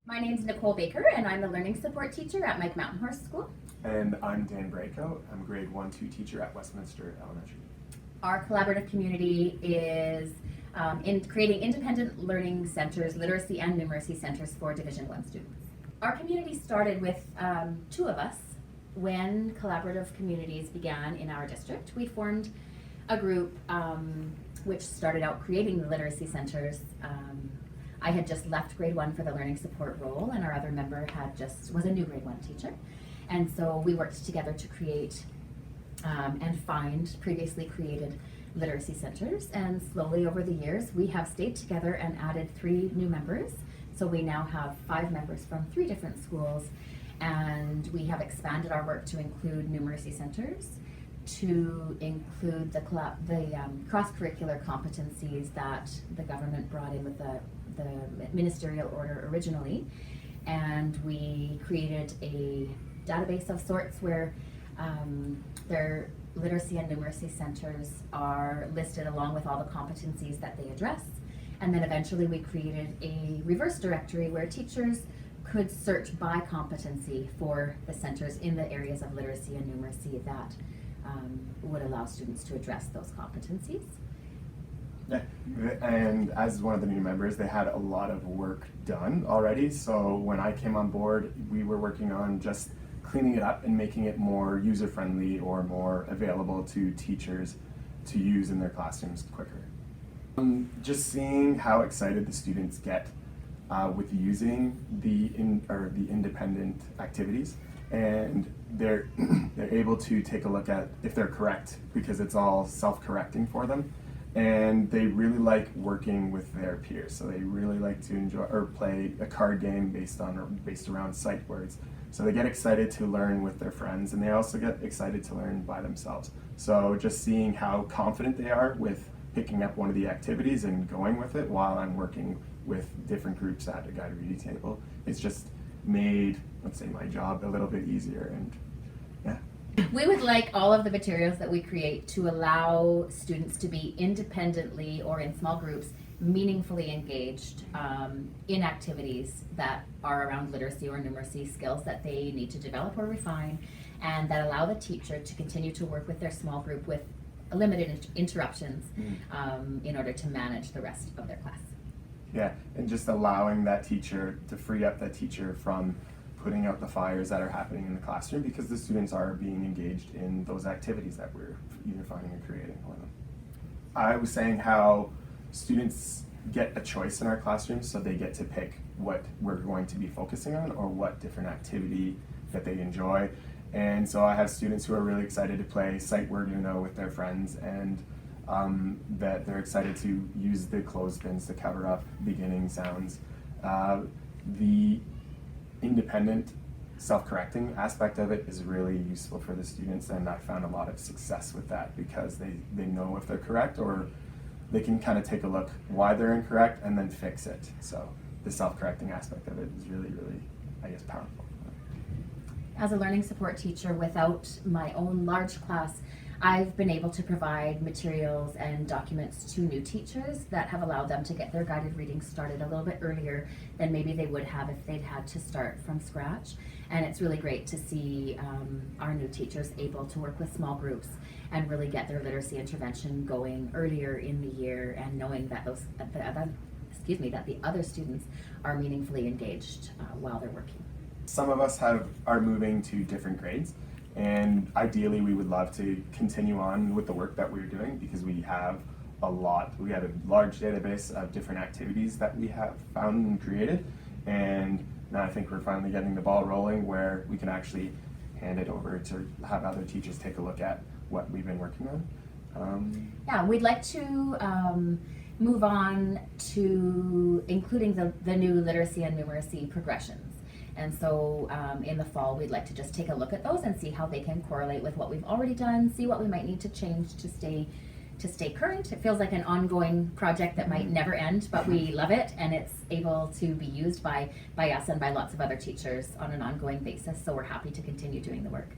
My name is Nicole Baker, and I'm the learning support teacher at Mike Mountain Horse School. And I'm Dan Braco. I'm a grade 1-2 teacher at Westminster Elementary. Our collaborative community is in creating independent learning centers, literacy and numeracy centers for Division 1 students. Our community started with two of us. When collaborative communities began in our district, we formed a group which started out creating the literacy centers. I had just left grade 1 for the learning support role, and our other member was a new grade 1 teacher. And so we worked together to create and find previously created literacy centers. And slowly over the years, we have stayed together and added 3 new members. So we now have 5 members from 3 different schools, and we have expanded our work to include numeracy centers, to include the cross-curricular competencies that the government brought in with the ministerial order originally. And we created a database of sorts where their literacy and numeracy centers are listed along with all the competencies that they address. And then eventually we created a reverse directory where teachers could search by competency for the centers in the areas of literacy and numeracy that would allow students to address those competencies. Yeah, and as one of the new members, they had a lot of work done already. So when I came on board, we were working on just cleaning it up and making it more user-friendly or more available to teachers to use in their classrooms quicker. Just seeing how excited the students get with using the independent activities, and they're able to take a look at if they're correct because it's all self-correcting for them. And they really like working with their peers, so they really like to enjoy or play a card game based around sight words. So they get excited to learn with their friends, and they also get excited to learn by themselves. So just seeing how confident they are with picking up one of the activities and going with it while I'm working with different groups at a guided reading table, it's just made, let's say, my job a little bit easier. And yeah. We would like all of the materials that we create to allow students to be independently or in small groups meaningfully engaged in activities that are around literacy or numeracy skills that they need to develop or refine, and that allow the teacher to continue to work with their small group with limited interruptions in order to manage the rest of their class. Yeah, and just allowing that teacher to free up that teacher from putting out the fires that are happening in the classroom, because the students are being engaged in those activities that we're either finding or creating for them. I was saying how students get a choice in our classrooms, so they get to pick what we're going to be focusing on or what different activity that they enjoy. And so I have students who are really excited to play sight word Uno with their friends, and that they're excited to use the clothespins to cover up beginning sounds. The independent self-correcting aspect of it is really useful for the students, and I found a lot of success with that because they know if they're correct, or they can kind of take a look why they're incorrect and then fix it. So the self-correcting aspect of it is really, really, I guess, powerful. As a learning support teacher, without my own large class, I've been able to provide materials and documents to new teachers that have allowed them to get their guided reading started a little bit earlier than maybe they would have if they'd had to start from scratch. And it's really great to see our new teachers able to work with small groups and really get their literacy intervention going earlier in the year, and knowing that that the other students are meaningfully engaged while they're working. Some of us are moving to different grades, and ideally we would love to continue on with the work that we're doing, because we have a large database of different activities that we have found and created, and now I think we're finally getting the ball rolling where we can actually hand it over to have other teachers take a look at what we've been working on. Yeah, we'd like to move on to including the new literacy and numeracy progressions. And so in the fall, we'd like to just take a look at those and see how they can correlate with what we've already done, see what we might need to change to stay current. It feels like an ongoing project that might never end, but we love it, and it's able to be used by us and by lots of other teachers on an ongoing basis. So we're happy to continue doing the work.